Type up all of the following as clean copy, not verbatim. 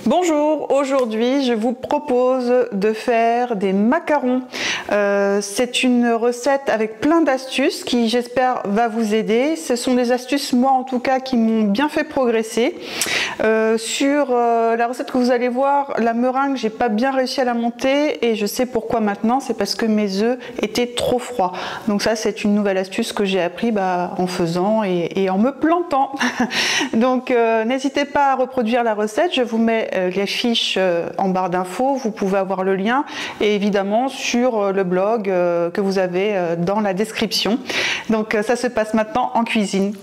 Bonjour, aujourd'hui je vous propose de faire des macarons. C'est une recette avec plein d'astuces qui j'espère va vous aider. Ce sont des astuces moi en tout cas qui m'ont bien fait progresser. Sur la recette que vous allez voir, la meringue j'ai pas bien réussi à la monter et je sais pourquoi maintenant, c'est parce que mes œufs étaient trop froids. Donc ça c'est une nouvelle astuce que j'ai appris en faisant et en me plantant. Donc n'hésitez pas à reproduire la recette, je vous mets les fiches en barre d'infos, vous pouvez avoir le lien et évidemment sur le blog que vous avez dans la description. Donc ça se passe maintenant en cuisine.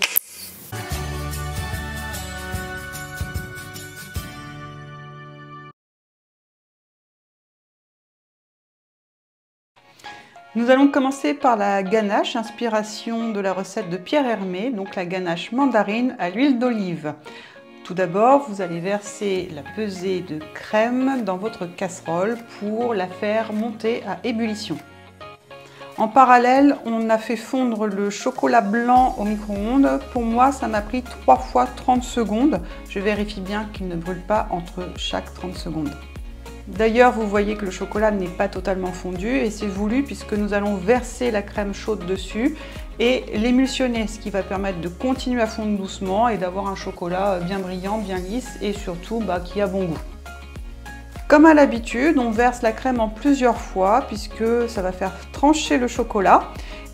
Nous allons commencer par la ganache, inspiration de la recette de Pierre Hermé, donc la ganache mandarine à l'huile d'olive. Tout d'abord, vous allez verser la pesée de crème dans votre casserole pour la faire monter à ébullition. En parallèle, on a fait fondre le chocolat blanc au micro-ondes. Pour moi, ça m'a pris 3 fois 30 secondes. Je vérifie bien qu'il ne brûle pas entre chaque 30 secondes. D'ailleurs, vous voyez que le chocolat n'est pas totalement fondu et c'est voulu puisque nous allons verser la crème chaude dessus et l'émulsionner, ce qui va permettre de continuer à fondre doucement et d'avoir un chocolat bien brillant, bien lisse et surtout qui a bon goût. Comme à l'habitude, on verse la crème en plusieurs fois puisque ça va faire trancher le chocolat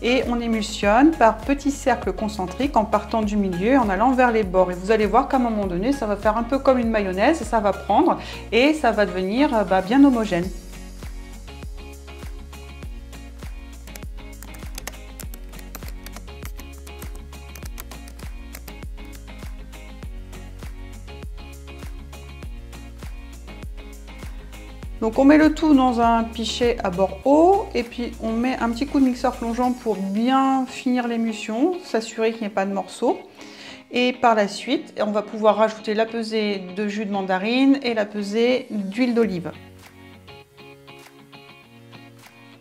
et on émulsionne par petits cercles concentriques en partant du milieu et en allant vers les bords. Et vous allez voir qu'à un moment donné, ça va faire un peu comme une mayonnaise, ça va prendre et ça va devenir bien homogène. Donc on met le tout dans un pichet à bord haut et puis on met un petit coup de mixeur plongeant pour bien finir l'émulsion, s'assurer qu'il n'y ait pas de morceaux. Et par la suite, on va pouvoir rajouter la pesée de jus de mandarine et la pesée d'huile d'olive.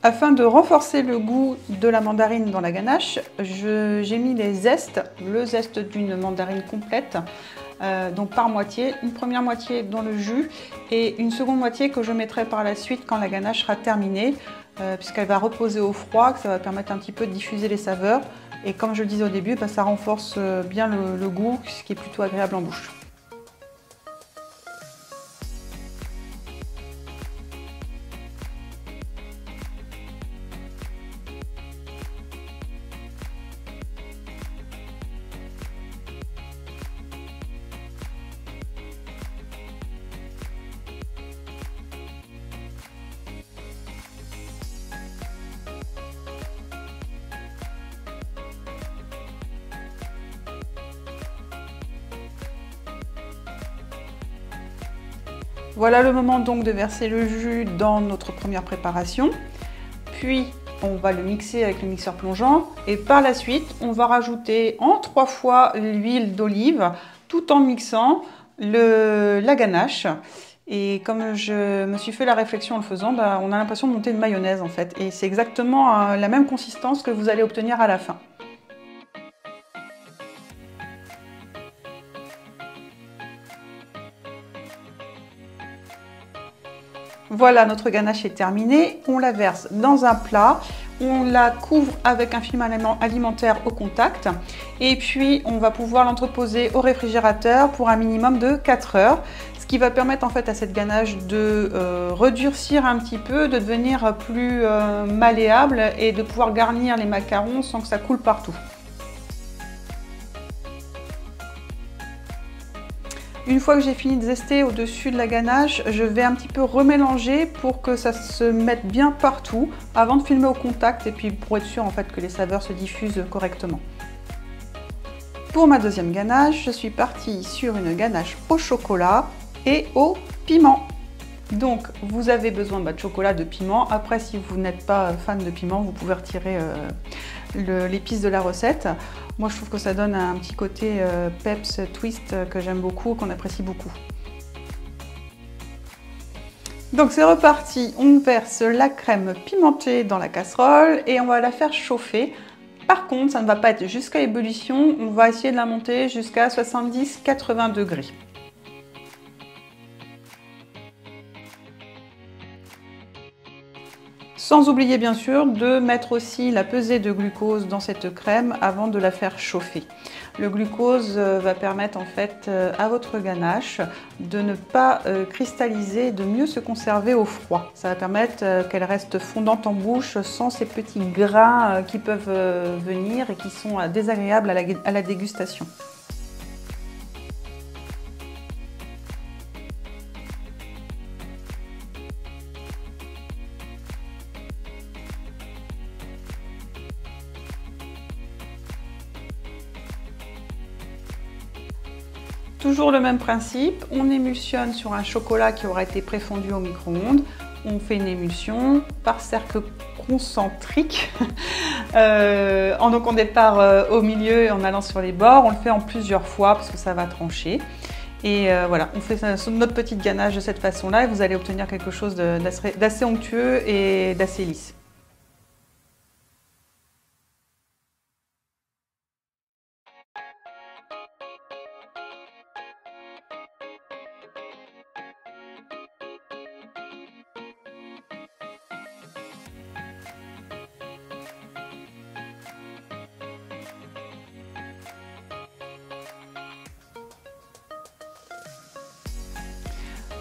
Afin de renforcer le goût de la mandarine dans la ganache, j'ai mis les zestes, le zeste d'une mandarine complète. Donc par moitié, une première moitié dans le jus et une seconde moitié que je mettrai par la suite quand la ganache sera terminée puisqu'elle va reposer au froid, que ça va permettre un petit peu de diffuser les saveurs et comme je le disais au début, ça renforce bien le goût, ce qui est plutôt agréable en bouche. Voilà le moment donc de verser le jus dans notre première préparation. Puis on va le mixer avec le mixeur plongeant et par la suite on va rajouter en 3 fois l'huile d'olive tout en mixant la ganache. Et comme je me suis fait la réflexion en le faisant, on a l'impression de monter une mayonnaise en fait. Et c'est exactement la même consistance que vous allez obtenir à la fin. Voilà, notre ganache est terminée, on la verse dans un plat, on la couvre avec un film alimentaire au contact et puis on va pouvoir l'entreposer au réfrigérateur pour un minimum de 4 heures, ce qui va permettre en fait à cette ganache de redurcir un petit peu, de devenir plus malléable et de pouvoir garnir les macarons sans que ça coule partout. Une fois que j'ai fini de zester au-dessus de la ganache, je vais un petit peu remélanger pour que ça se mette bien partout avant de filmer au contact et puis pour être sûr en fait que les saveurs se diffusent correctement. Pour ma deuxième ganache, je suis partie sur une ganache au chocolat et au piment. Donc vous avez besoin de chocolat, de piment. Après, si vous n'êtes pas fan de piment, vous pouvez retirer l'épice de la recette. Moi je trouve que ça donne un petit côté peps twist que j'aime beaucoup, qu'on apprécie beaucoup. Donc c'est reparti, on verse la crème pimentée dans la casserole et on va la faire chauffer. Par contre, ça ne va pas être jusqu'à ébullition, on va essayer de la monter jusqu'à 70-80 degrés. Sans oublier bien sûr de mettre aussi la pesée de glucose dans cette crème avant de la faire chauffer. Le glucose va permettre en fait à votre ganache de ne pas cristalliser, de mieux se conserver au froid. Ça va permettre qu'elle reste fondante en bouche sans ces petits grains qui peuvent venir et qui sont désagréables à la dégustation. Toujours le même principe, on émulsionne sur un chocolat qui aura été préfondu au micro-ondes. On fait une émulsion par cercle concentrique. Donc on départ au milieu et en allant sur les bords. On le fait en plusieurs fois parce que ça va trancher. Et voilà, on fait notre petite ganache de cette façon-là et vous allez obtenir quelque chose d'assez onctueux et d'assez lisse.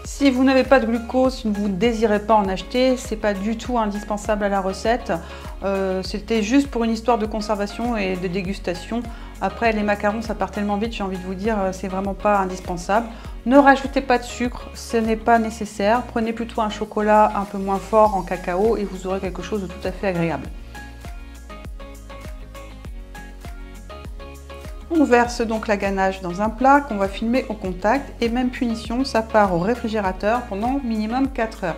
Si vous n'avez pas de glucose, si vous ne désirez pas en acheter, c'est pas du tout indispensable à la recette. C'était juste pour une histoire de conservation et de dégustation. Après, les macarons, ça part tellement vite, j'ai envie de vous dire, c'est vraiment pas indispensable. Ne rajoutez pas de sucre, ce n'est pas nécessaire. Prenez plutôt un chocolat un peu moins fort en cacao et vous aurez quelque chose de tout à fait agréable. On verse donc la ganache dans un plat qu'on va filmer au contact et même punition, ça part au réfrigérateur pendant minimum 4 heures.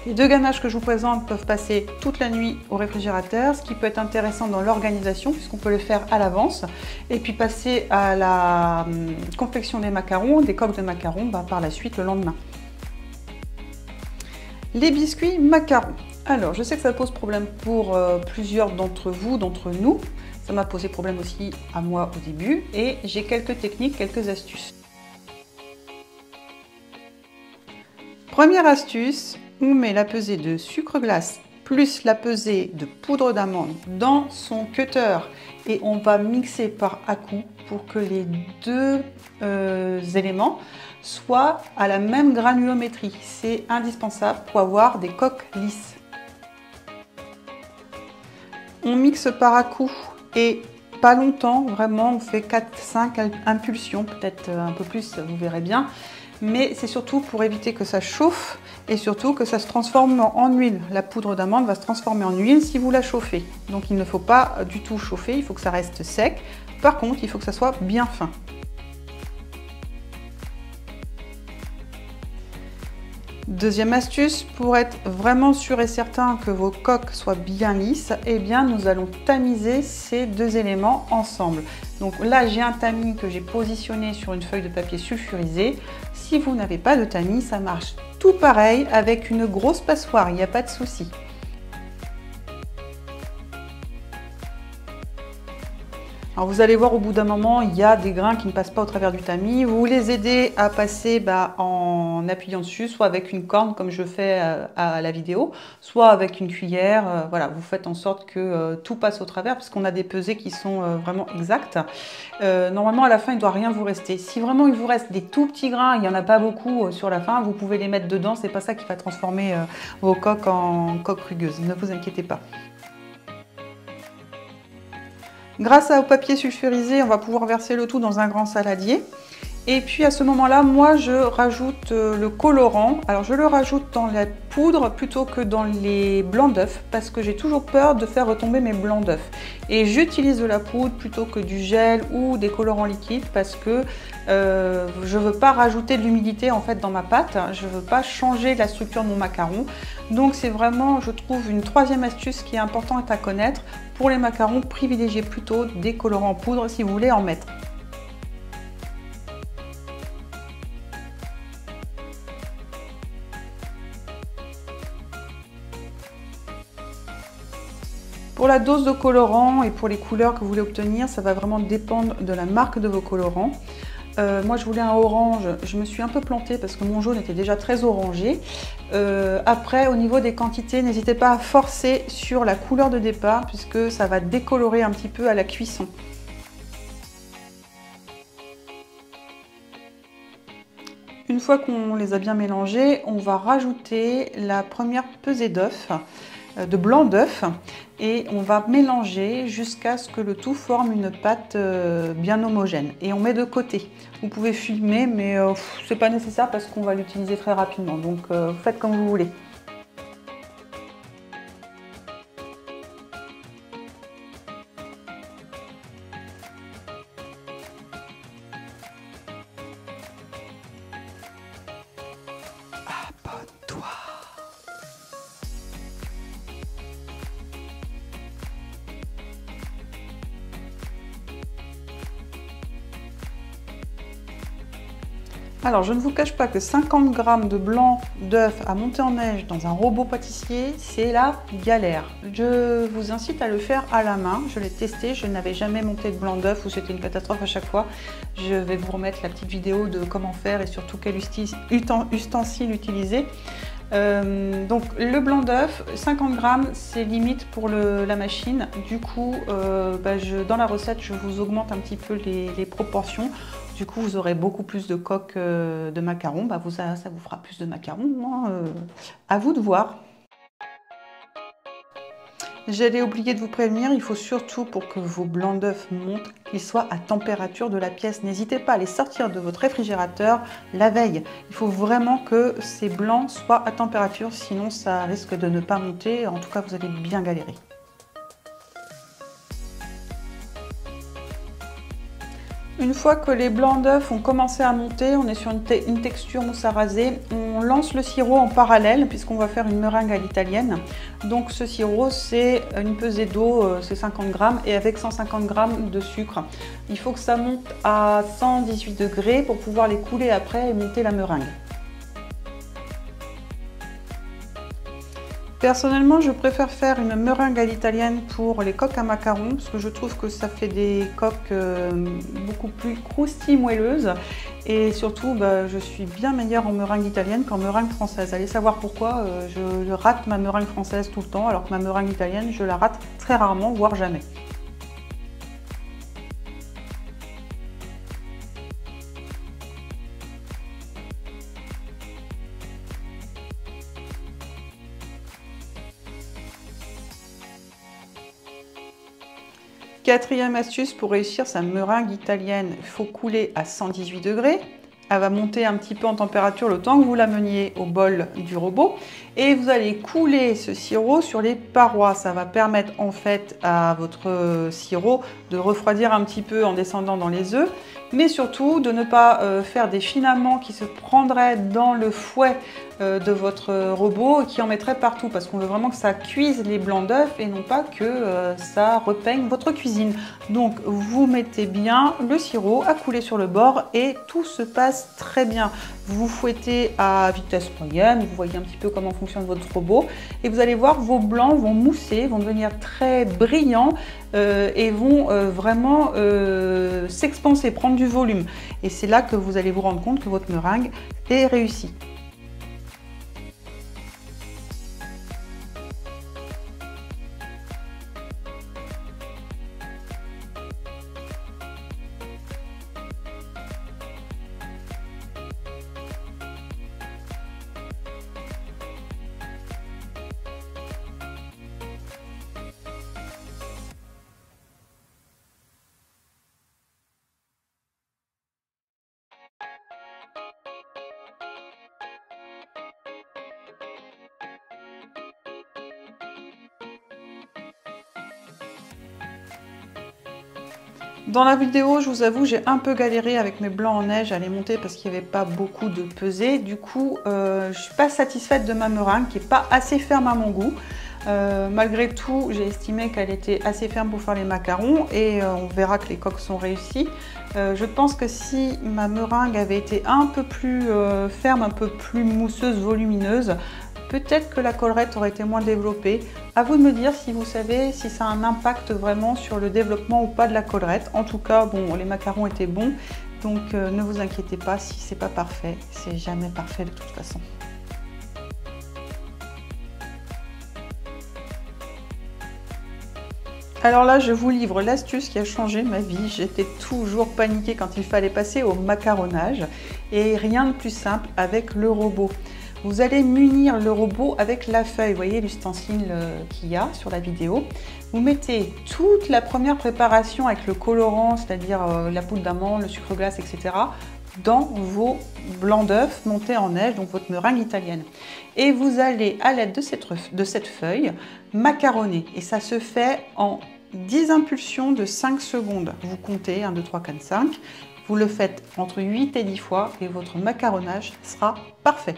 Les deux ganaches que je vous présente peuvent passer toute la nuit au réfrigérateur, ce qui peut être intéressant dans l'organisation puisqu'on peut le faire à l'avance et puis passer à la confection des macarons, des coques de macarons par la suite le lendemain. Les biscuits macarons. Alors, je sais que ça pose problème pour plusieurs d'entre vous, d'entre nous. Ça m'a posé problème aussi à moi au début et j'ai quelques techniques, quelques astuces. Première astuce, on met la pesée de sucre glace plus la pesée de poudre d'amande dans son cutter et on va mixer par à-coups pour que les deux éléments soient à la même granulométrie. C'est indispensable pour avoir des coques lisses. On mixe par à-coups et pas longtemps, vraiment on fait 4-5 impulsions, peut-être un peu plus, vous verrez bien. Mais c'est surtout pour éviter que ça chauffe et surtout que ça se transforme en huile. La poudre d'amande va se transformer en huile si vous la chauffez. Donc il ne faut pas du tout chauffer, il faut que ça reste sec. Par contre, il faut que ça soit bien fin. Deuxième astuce, pour être vraiment sûr et certain que vos coques soient bien lisses, eh bien nous allons tamiser ces deux éléments ensemble. Donc là j'ai un tamis que j'ai positionné sur une feuille de papier sulfurisé. Si vous n'avez pas de tamis, ça marche tout pareil avec une grosse passoire, il n'y a pas de souci. Alors vous allez voir au bout d'un moment, il y a des grains qui ne passent pas au travers du tamis. Vous les aidez à passer en appuyant dessus, soit avec une corne comme je fais à la vidéo, soit avec une cuillère. Voilà, vous faites en sorte que tout passe au travers parce qu'on a des pesées qui sont vraiment exactes. Normalement à la fin il ne doit rien vous rester. Si vraiment il vous reste des tout petits grains, il n'y en a pas beaucoup sur la fin, vous pouvez les mettre dedans. C'est pas ça qui va transformer vos coques en coques rugueuses. Ne vous inquiétez pas. Grâce au papier sulfurisé, on va pouvoir verser le tout dans un grand saladier. Et puis à ce moment-là, moi je rajoute le colorant. Alors je le rajoute dans la poudre plutôt que dans les blancs d'œufs parce que j'ai toujours peur de faire retomber mes blancs d'œufs. Et j'utilise de la poudre plutôt que du gel ou des colorants liquides parce que je ne veux pas rajouter de l'humidité en fait dans ma pâte. Je ne veux pas changer la structure de mon macaron. Donc c'est vraiment, je trouve, une troisième astuce qui est importante à connaître. Pour les macarons, privilégiez plutôt des colorants en poudre si vous voulez en mettre. Pour la dose de colorant et pour les couleurs que vous voulez obtenir, ça va vraiment dépendre de la marque de vos colorants. Moi je voulais un orange, je me suis un peu plantée parce que mon jaune était déjà très orangé. Après au niveau des quantités, n'hésitez pas à forcer sur la couleur de départ puisque ça va décolorer un petit peu à la cuisson. Une fois qu'on les a bien mélangés, on va rajouter la première pesée d'œuf, de blanc d'œuf, et on va mélanger jusqu'à ce que le tout forme une pâte bien homogène. Et on met de côté. Vous pouvez fumer, mais c'est pas nécessaire parce qu'on va l'utiliser très rapidement. Donc faites comme vous voulez. Abonne-toi. Alors, je ne vous cache pas que 50 g de blanc d'œuf à monter en neige dans un robot pâtissier, c'est la galère. Je vous incite à le faire à la main. Je l'ai testé, je n'avais jamais monté de blanc d'œuf ou c'était une catastrophe à chaque fois. Je vais vous remettre la petite vidéo de comment faire et surtout quel ustensile utiliser. Donc le blanc d'œuf, 50 g, c'est limite pour la machine. Du coup, dans la recette, je vous augmente un petit peu les proportions. Du coup, vous aurez beaucoup plus de coques de macarons. Ça vous fera plus de macarons, hein, à vous de voir. J'allais oublier de vous prévenir, il faut surtout pour que vos blancs d'œufs montent, qu'ils soient à température de la pièce. N'hésitez pas à les sortir de votre réfrigérateur la veille. Il faut vraiment que ces blancs soient à température, sinon ça risque de ne pas monter. En tout cas, vous allez bien galérer. Une fois que les blancs d'œufs ont commencé à monter, on est sur une texture mousse à raser, on lance le sirop en parallèle puisqu'on va faire une meringue à l'italienne. Donc ce sirop, c'est une pesée d'eau, c'est 50 g et avec 150 g de sucre. Il faut que ça monte à 118 degrés pour pouvoir les couler après et monter la meringue. Personnellement, je préfère faire une meringue à l'italienne pour les coques à macarons parce que je trouve que ça fait des coques beaucoup plus croustilles, moelleuses et surtout je suis bien meilleure en meringue italienne qu'en meringue française. Allez savoir pourquoi, je rate ma meringue française tout le temps alors que ma meringue italienne, je la rate très rarement, voire jamais. Quatrième astuce pour réussir sa meringue italienne, il faut couler à 118 degrés. Elle va monter un petit peu en température le temps que vous la meniez au bol du robot. Et vous allez couler ce sirop sur les parois. Ça va permettre en fait à votre sirop de refroidir un petit peu en descendant dans les œufs. Mais surtout de ne pas faire des filaments qui se prendraient dans le fouet de votre robot et qui en mettraient partout. Parce qu'on veut vraiment que ça cuise les blancs d'œufs et non pas que ça repeigne votre cuisine. Donc vous mettez bien le sirop à couler sur le bord et tout se passe très bien. Vous fouettez à vitesse moyenne, vous voyez un petit peu comment fonctionne votre robot et vous allez voir vos blancs vont mousser, vont devenir très brillants et vont vraiment s'expanser, prendre du volume. Et c'est là que vous allez vous rendre compte que votre meringue est réussie. Dans la vidéo, je vous avoue, j'ai un peu galéré avec mes blancs en neige à les monter parce qu'il n'y avait pas beaucoup de pesée. Du coup, je ne suis pas satisfaite de ma meringue qui n'est pas assez ferme à mon goût. Malgré tout, j'ai estimé qu'elle était assez ferme pour faire les macarons et on verra que les coques sont réussies. Je pense que si ma meringue avait été un peu plus ferme, un peu plus mousseuse, volumineuse, peut-être que la collerette aurait été moins développée. À vous de me dire si vous savez si ça a un impact vraiment sur le développement ou pas de la collerette. En tout cas, bon, les macarons étaient bons Donc ne vous inquiétez pas si c'est pas parfait, c'est jamais parfait de toute façon. Alors là, je vous livre l'astuce qui a changé ma vie. J'étais toujours paniquée quand il fallait passer au macaronnage et rien de plus simple avec le robot. Vous allez munir le robot avec la feuille, vous voyez l'ustensile qu'il y a sur la vidéo. Vous mettez toute la première préparation avec le colorant, c'est-à-dire la poudre d'amande, le sucre glace, etc. dans vos blancs d'œufs montés en neige, donc votre meringue italienne. Et vous allez, à l'aide de cette feuille, macaronner. Et ça se fait en 10 impulsions de 5 secondes. Vous comptez 1, 2, 3, 4, 5. Vous le faites entre 8 et 10 fois et votre macaronnage sera parfait.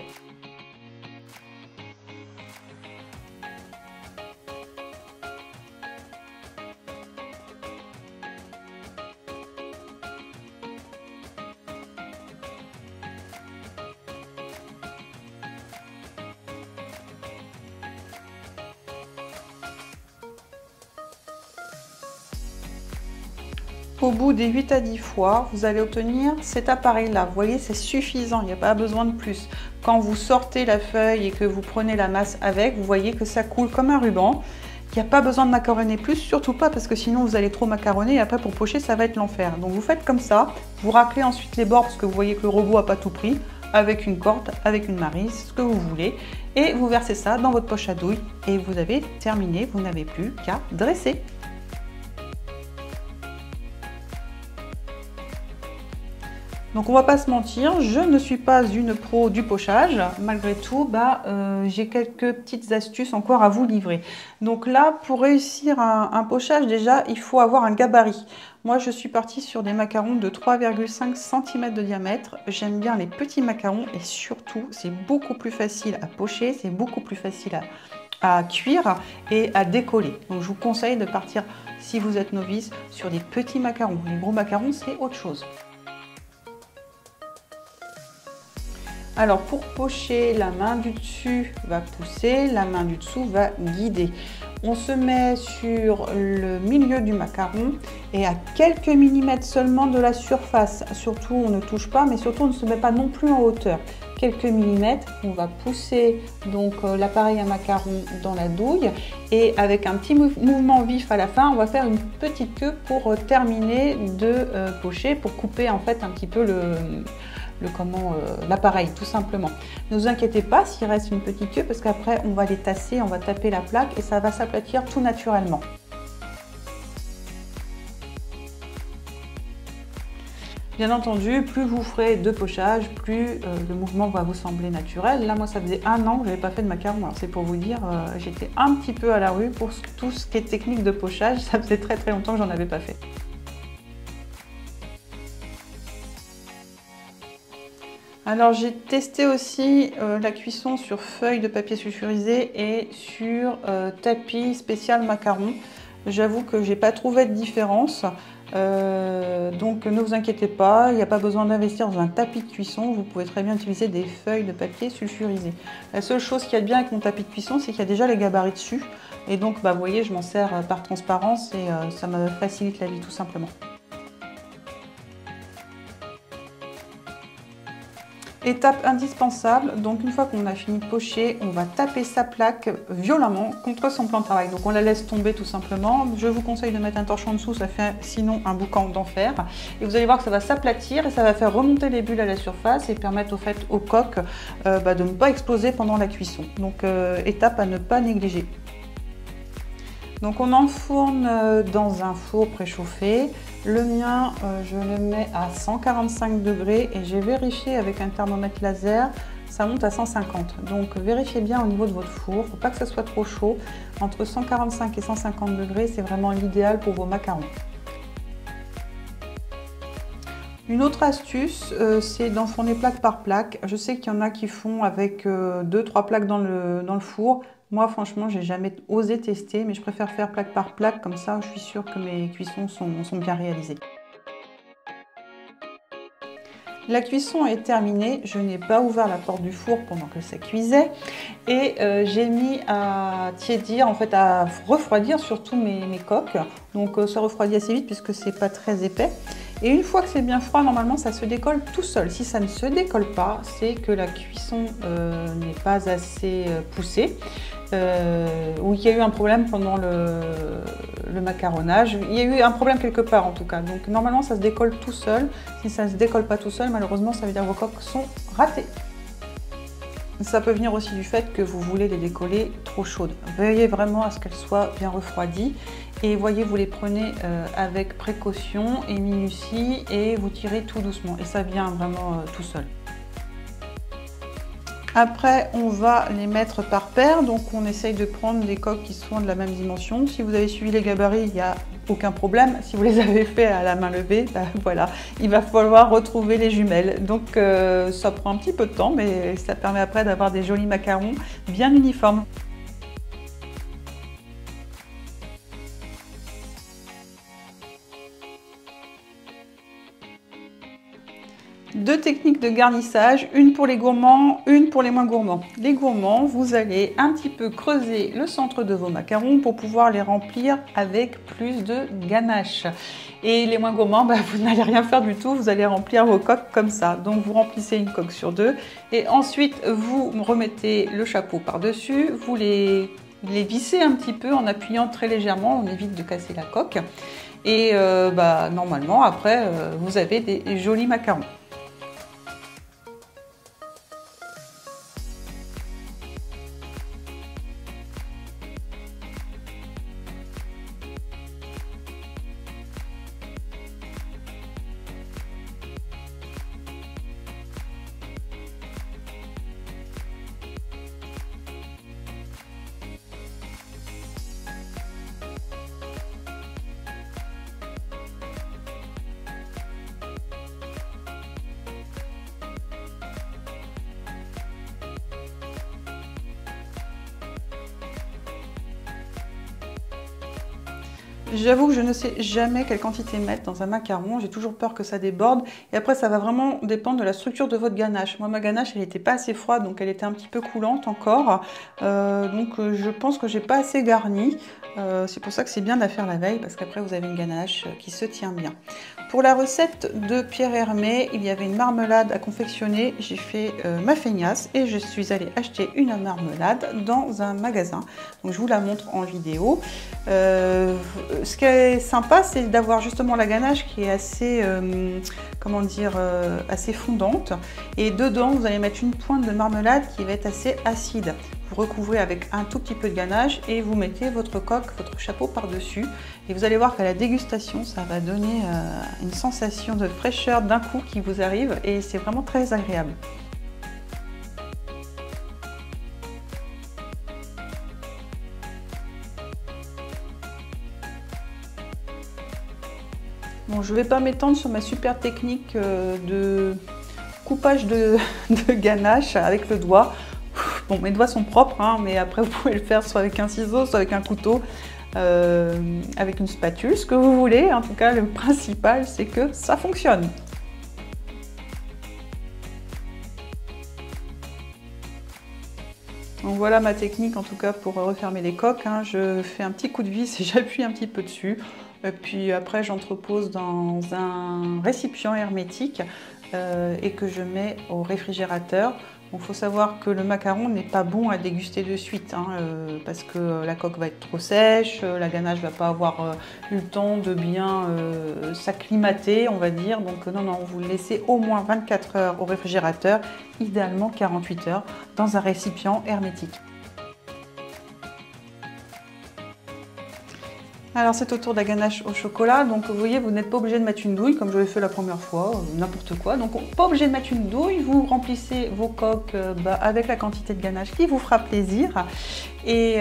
Au bout des 8 à 10 fois, vous allez obtenir cet appareil-là. Vous voyez, c'est suffisant, il n'y a pas besoin de plus. Quand vous sortez la feuille et que vous prenez la masse avec, vous voyez que ça coule comme un ruban. Il n'y a pas besoin de macaronner plus, surtout pas parce que sinon vous allez trop macaronner et après pour pocher, ça va être l'enfer. Donc vous faites comme ça, vous raclez ensuite les bords parce que vous voyez que le robot n'a pas tout pris, avec une corde, avec une maryse, ce que vous voulez. Et vous versez ça dans votre poche à douille et vous avez terminé, vous n'avez plus qu'à dresser. Donc on va pas se mentir, je ne suis pas une pro du pochage. Malgré tout, j'ai quelques petites astuces encore à vous livrer. Donc là, pour réussir un pochage, déjà, il faut avoir un gabarit. Moi, je suis partie sur des macarons de 3,5 cm de diamètre. J'aime bien les petits macarons et surtout, c'est beaucoup plus facile à pocher, c'est beaucoup plus facile à cuire et à décoller. Donc je vous conseille de partir, si vous êtes novice, sur des petits macarons. Les gros macarons, c'est autre chose. Alors pour pocher, la main du dessus va pousser, la main du dessous va guider. On se met sur le milieu du macaron et à quelques millimètres seulement de la surface. Surtout, on ne touche pas, mais surtout, on ne se met pas non plus en hauteur. Quelques millimètres, on va pousser donc l'appareil à macaron dans la douille et avec un petit mouvement vif à la fin, on va faire une petite queue pour terminer de pocher, pour couper en fait un petit peu l'appareil tout simplement. Ne vous inquiétez pas s'il reste une petite queue parce qu'après on va les tasser, on va taper la plaque et ça va s'aplatir tout naturellement. Bien entendu, plus vous ferez de pochage, plus le mouvement va vous sembler naturel. Là, moi, ça faisait 1 an que je n'avais pas fait de macaron. Alors, c'est pour vous dire, j'étais un petit peu à la rue pour tout ce qui est technique de pochage. Ça faisait très très longtemps que j'en avais pas fait. Alors j'ai testé aussi la cuisson sur feuille de papier sulfurisé et sur tapis spécial macaron. J'avoue que j'ai pas trouvé de différence, donc ne vous inquiétez pas, il n'y a pas besoin d'investir dans un tapis de cuisson, vous pouvez très bien utiliser des feuilles de papier sulfurisé. La seule chose qu'il y a de bien avec mon tapis de cuisson, c'est qu'il y a déjà les gabarits dessus, et donc vous voyez, je m'en sers par transparence et ça me facilite la vie tout simplement. Étape indispensable, donc une fois qu'on a fini de pocher, on va taper sa plaque violemment contre son plan de travail. Donc on la laisse tomber tout simplement. Je vous conseille de mettre un torchon en dessous, ça fait sinon un boucan d'enfer. Et vous allez voir que ça va s'aplatir et ça va faire remonter les bulles à la surface et permettre au fait aux coques de ne pas exploser pendant la cuisson. Donc étape à ne pas négliger. Donc on enfourne dans un four préchauffé. Le mien, je le mets à 145 degrés et j'ai vérifié avec un thermomètre laser, ça monte à 150. Donc vérifiez bien au niveau de votre four, il ne faut pas que ça soit trop chaud. Entre 145 et 150 degrés, c'est vraiment l'idéal pour vos macarons. Une autre astuce, c'est d'enfourner plaque par plaque. Je sais qu'il y en a qui font avec 2-3 plaques dans le four. Moi, franchement, j'ai jamais osé tester, mais je préfère faire plaque par plaque, comme ça, je suis sûre que mes cuissons sont bien réalisées. La cuisson est terminée, je n'ai pas ouvert la porte du four pendant que ça cuisait et j'ai mis à tiédir, en fait à refroidir surtout mes coques. Donc ça refroidit assez vite puisque c'est pas très épais. Et une fois que c'est bien froid, normalement ça se décolle tout seul. Si ça ne se décolle pas, c'est que la cuisson n'est pas assez poussée, ou il y a eu un problème pendant le macaronnage. Il y a eu un problème quelque part en tout cas. Donc normalement ça se décolle tout seul. Si ça ne se décolle pas tout seul, malheureusement ça veut dire que vos coques sont ratées. Ça peut venir aussi du fait que vous voulez les décoller trop chaudes. Veillez vraiment à ce qu'elles soient bien refroidies et voyez, vous les prenez avec précaution et minutie et vous tirez tout doucement et ça vient vraiment tout seul. Après, on va les mettre par paire, donc on essaye de prendre des coques qui sont de la même dimension. Si vous avez suivi les gabarits, il n'y a aucun problème. Si vous les avez fait à la main levée, ben voilà, il va falloir retrouver les jumelles. Donc ça prend un petit peu de temps, mais ça permet après d'avoir des jolis macarons bien uniformes. Deux techniques de garnissage, une pour les gourmands, une pour les moins gourmands. Les gourmands, vous allez un petit peu creuser le centre de vos macarons pour pouvoir les remplir avec plus de ganache. Et les moins gourmands, vous n'allez rien faire du tout, vous allez remplir vos coques comme ça. Donc vous remplissez une coque sur deux et ensuite vous remettez le chapeau par-dessus, vous les vissez un petit peu en appuyant très légèrement, on évite de casser la coque. Et normalement après vous avez des jolis macarons. J'avoue que je ne sais jamais quelle quantité mettre dans un macaron, j'ai toujours peur que ça déborde et après ça va vraiment dépendre de la structure de votre ganache. Moi ma ganache elle n'était pas assez froide donc elle était un petit peu coulante encore, je pense que j'ai pas assez garni, c'est pour ça que c'est bien de la faire la veille parce qu'après vous avez une ganache qui se tient bien. Pour la recette de Pierre Hermé, il y avait une marmelade à confectionner, j'ai fait ma feignasse et je suis allée acheter une marmelade dans un magasin, donc je vous la montre en vidéo. Ce qui est sympa, c'est d'avoir justement la ganache qui est assez, assez fondante. Et dedans, vous allez mettre une pointe de marmelade qui va être assez acide. Vous recouvrez avec un tout petit peu de ganache et vous mettez votre coque, votre chapeau par-dessus. Et vous allez voir qu'à la dégustation, ça va donner une sensation de fraîcheur d'un coup qui vous arrive et c'est vraiment très agréable. Bon, je ne vais pas m'étendre sur ma super technique de coupage de ganache avec le doigt. Bon, mes doigts sont propres, hein, mais après vous pouvez le faire soit avec un ciseau, soit avec un couteau, avec une spatule, ce que vous voulez. En tout cas, le principal, c'est que ça fonctionne. Donc voilà ma technique en tout cas pour refermer les coques, hein. Je fais un petit coup de vis et j'appuie un petit peu dessus. Et puis après j'entrepose dans un récipient hermétique et que je mets au réfrigérateur. Il faut savoir que le macaron n'est pas bon à déguster de suite, hein, parce que la coque va être trop sèche, la ganache ne va pas avoir eu le temps de bien s'acclimater, on va dire. Donc non, vous le laissez au moins 24 heures au réfrigérateur, idéalement 48 heures, dans un récipient hermétique. Alors c'est au tour de la ganache au chocolat, donc vous voyez, vous n'êtes pas obligé de mettre une douille comme je l'ai fait la première fois, n'importe quoi. Donc pas obligé de mettre une douille, vous remplissez vos coques avec la quantité de ganache qui vous fera plaisir. Et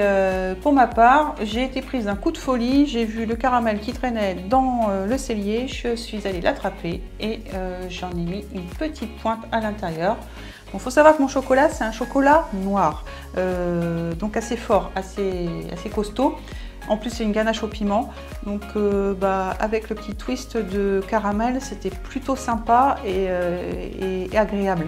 pour ma part, j'ai été prise d'un coup de folie, j'ai vu le caramel qui traînait dans le cellier, je suis allée l'attraper et j'en ai mis une petite pointe à l'intérieur. Il faut savoir que mon chocolat, c'est un chocolat noir, donc assez fort, assez costaud. En plus, c'est une ganache au piment, donc avec le petit twist de caramel, c'était plutôt sympa et agréable.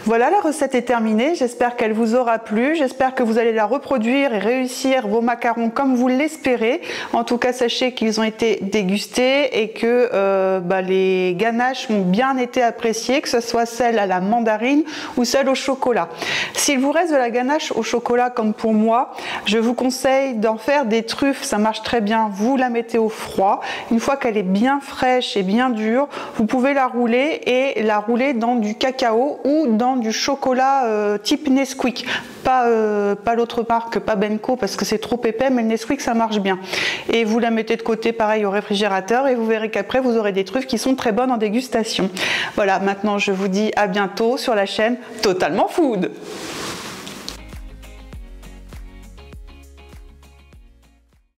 Voilà, la recette est terminée, j'espère qu'elle vous aura plu, j'espère que vous allez la reproduire et réussir vos macarons comme vous l'espérez. En tout cas, sachez qu'ils ont été dégustés et que les ganaches ont bien été appréciées, que ce soit celle à la mandarine ou celle au chocolat. S'il vous reste de la ganache au chocolat comme pour moi, je vous conseille d'en faire des truffes, ça marche très bien. Vous la mettez au froid, une fois qu'elle est bien fraîche et bien dure, vous pouvez la rouler et la rouler dans du cacao ou dans du chocolat type Nesquik, pas l'autre marque, pas Benko parce que c'est trop épais, mais le Nesquik ça marche bien. Et vous la mettez de côté pareil au réfrigérateur et vous verrez qu'après vous aurez des truffes qui sont très bonnes en dégustation. Voilà, maintenant je vous dis à bientôt sur la chaîne Totalement Food.